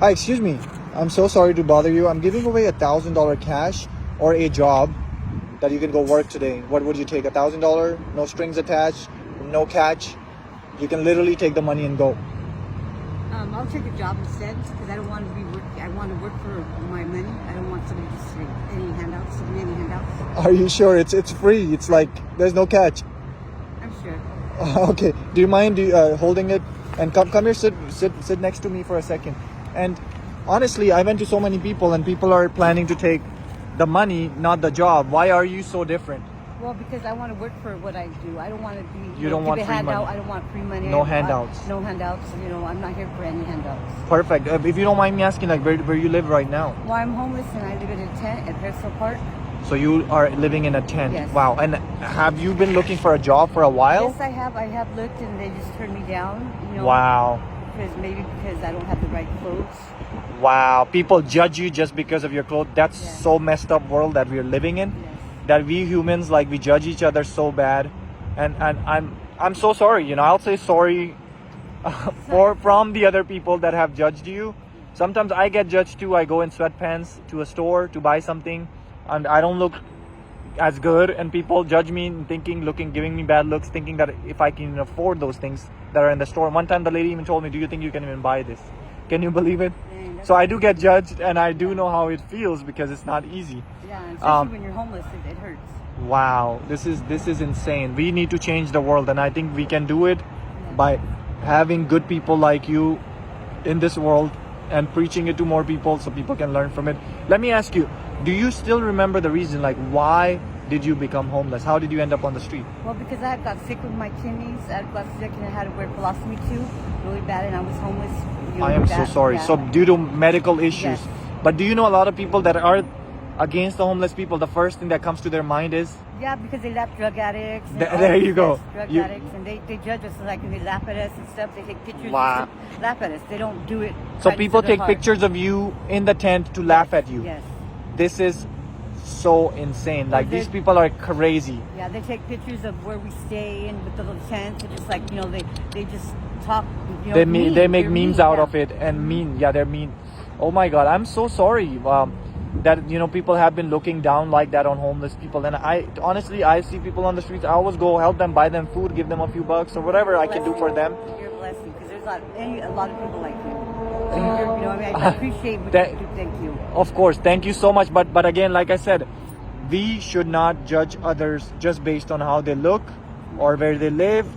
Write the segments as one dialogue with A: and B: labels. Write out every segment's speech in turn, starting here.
A: Hi, excuse me. I'm so sorry to bother you. I'm giving away $1,000 cash or a job that you can go work today. What would you take? $1,000? No strings attached, no catch. You can literally take the money and go.
B: I'll take a job instead because I don't want to be working. I want to work for my money. I don't want somebody to say any handouts. Give me any handouts.
A: Are you sure? It's free. It's like there's no catch.
B: I'm sure.
A: Okay. Do you mind holding it? And come here, sit next to me for a second. And honestly, I went to so many people, and people are planning to take the money, not the job. Why are you so different?
B: Well, because I want to work for what I do. I don't want to be.
A: You don't want free money.
B: I don't want free money.
A: No handouts.
B: No handouts. You know, I'm not here for any handouts.
A: Perfect. If you don't mind me asking, like, where you live right now?
B: Well, I'm homeless and I live in a tent at Pearsall Park.
A: So you are living in a tent.
B: Yes.
A: Wow. And have you been looking for a job for a while?
B: Yes, I have. I have looked and they just turned me down. You know.
A: Wow.
B: Because I don't have the right clothes.
A: Wow. People judge you just because of your clothes. That's so messed up world that we're living in.
B: Yes.
A: That we humans, like, we judge each other so bad. And I'm so sorry. You know, I'll say sorry from the other people that have judged you. Sometimes I get judged too. I go in sweatpants to a store to buy something and I don't look as good, and people judge me and giving me bad looks, thinking that if I can afford those things that are in the store. One time the lady even told me, do you think you can even buy this? Can you believe it? So I do get judged, and I do know how it feels because it's not easy.
B: Yeah, especially when you're homeless, it hurts.
A: Wow, this is insane. We need to change the world, and I think we can do it by having good people like you in this world and preaching it to more people so people can learn from it. Let me ask you, do you still remember the reason, like, why did you become homeless? How did you end up on the street?
B: Well, because I got sick with my kidneys. I got sick and I had to wear colostomy tube really bad, and I was homeless.
A: I am so sorry. Yeah. So due to medical issues.
B: Yes.
A: But do you know a lot of people that are against the homeless people, the first thing that comes to their mind is?
B: Yeah, because they laugh drug addicts.
A: There you go.
B: Drug addicts, and they judge us, like, and they laugh at us and stuff. They take pictures
A: Wow.
B: and laugh at us. They don't do it.
A: So people take pictures of you in the tent to laugh at you.
B: Yes.
A: This is so insane. Like, these people are crazy.
B: Yeah, they take pictures of where we stay and with the little tents. It's just like, you know, they just talk. You know,
A: they make memes out of it and mean. Yeah, they're mean. Oh my God, I'm so sorry. That, you know, people have been looking down like that on homeless people. And I see people on the streets. I always go help them, buy them food, give them a few bucks or whatever I can do for them.
B: You're a blessing because there's a lot of people like you. So you know, I mean, I appreciate what you do. Thank you.
A: Of course, thank you so much. But again, like I said, we should not judge others just based on how they look or where they live.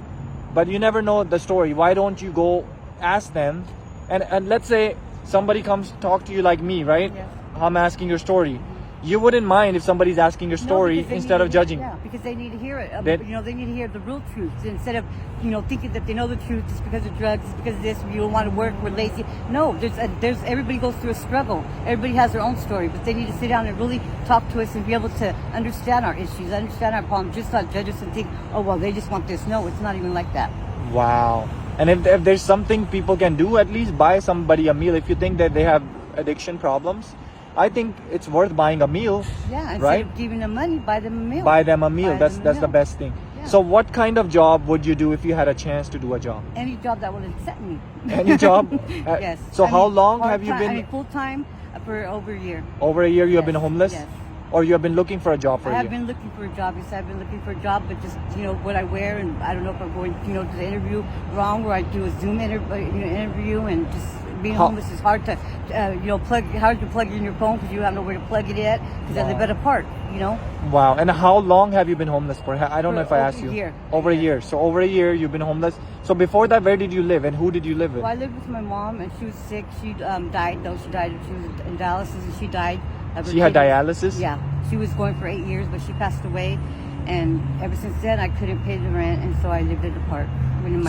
A: But you never know the story. Why don't you go ask them? And let's say somebody comes to talk to you like me, right?
B: Yes.
A: I'm asking your story. You wouldn't mind if somebody's asking your story instead of judging.
B: Yeah, because they need to hear it. You know, they need to hear the real truth instead of, you know, thinking that they know the truth just because of drugs, just because of this. You don't want to work. We're lazy. No, there's everybody goes through a struggle. Everybody has their own story, but they need to sit down and really talk to us and be able to understand our issues, understand our problems. Just not judge us and think, oh well, they just want this. No, it's not even like that.
A: Wow. And if there's something people can do, at least buy somebody a meal. If you think that they have addiction problems, I think it's worth buying a meal.
B: Yeah, instead
A: right?
B: of giving them money, buy them a meal.
A: Buy them a meal. That's the best thing. Yeah. So what kind of job would you do if you had a chance to do a job?
B: Any job that will accept me.
A: Any job?
B: Yes.
A: So how long have you been?
B: Full time for over a year.
A: Over a year you have been homeless?
B: Yes.
A: Or you have been looking for a job for a year?
B: I have been looking for a job. Yes, I've been looking for a job, but just, you know, what I wear, and I don't know if I'm going, you know, to the interview wrong, where I do a Zoom interview, and just being homeless is hard to, hard to plug in your phone because you have nowhere to plug it at because I live at a park, you know.
A: Wow. And how long have you been homeless for? I don't know if I asked you. Over a year. So over a year you've been homeless. So before that, where did you live and who did you live with?
B: Well, I lived with my mom, and she was sick. She died, though. She died. She was in dialysis, and she died.
A: She had dialysis?
B: Yeah. She was going for 8 years, but she passed away. And ever since then, I couldn't pay the rent, and so I lived at the park.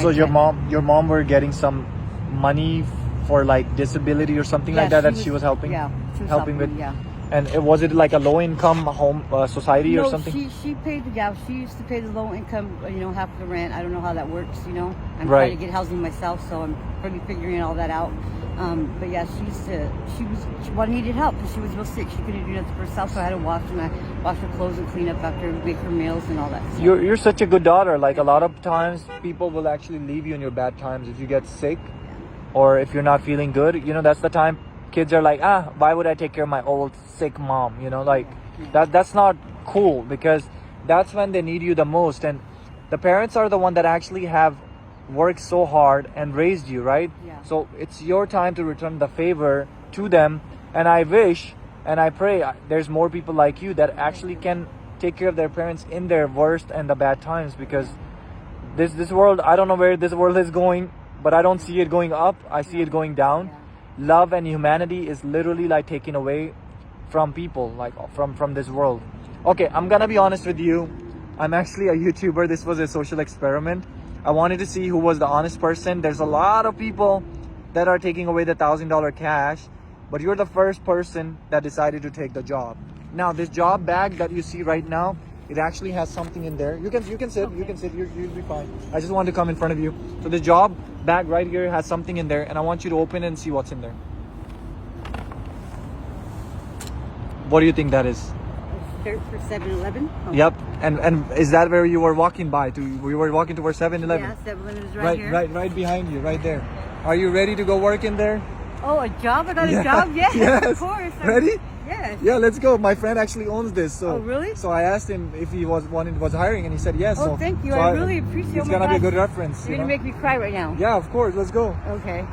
A: So your mom were getting some money for, like, disability or something like that she was helping?
B: Yeah, she was
A: helping with?
B: Yeah.
A: And was it like a low-income home society or something?
B: No, she paid, she used to pay the low-income, you know, half the rent. I don't know how that works, you know. I'm trying to get housing myself, so I'm probably figuring all that out. But yeah, she needed help because she was real sick. She couldn't do nothing for herself, so I had to wash her clothes and clean up after her, make her meals and all that stuff.
A: You're such a good daughter. Like, a lot of times people will actually leave you in your bad times if you get sick or if you're not feeling good. You know, that's the time kids are like, why would I take care of my old sick mom? You know, like that's not cool, because that's when they need you the most. And the parents are the one that actually have worked so hard and raised you, right?
B: Yeah.
A: So it's your time to return the favor to them. And I wish and I pray there's more people like you that actually can take care of their parents in their worst and the bad times, because this world, I don't know where this world is going, but I don't see it going up. I see it going down. Love and humanity is literally like taken away from people, like from this world. Okay, I'm gonna be honest with you. I'm actually a YouTuber. This was a social experiment. I wanted to see who was the honest person. There's a lot of people that are taking away the $1,000 cash, but you're the first person that decided to take the job. Now, this job bag that you see right now, it actually has something in there. You can sit. Okay. You can sit. You'll be fine. I just wanted to come in front of you. So the job bag right here has something in there, and I want you to open it and see what's in there. What do you think that is?
B: Skirt for 7-Eleven. Oh.
A: Yep. And is that where you were walking by? We were walking towards 7-Eleven.
B: Yeah, 7-Eleven is right here.
A: Right behind you, right there. Are you ready to go work in there?
B: Oh, a job? I got a job? Yes, of course.
A: Ready?
B: Yes.
A: Yeah, let's go. My friend actually owns this. So,
B: oh, really?
A: So I asked him if he was hiring, and he said yes.
B: Oh,
A: so,
B: thank you.
A: So
B: I really appreciate it.
A: It's gonna be a good reference.
B: You're gonna make me cry right now.
A: Yeah, of course. Let's go.
B: Okay.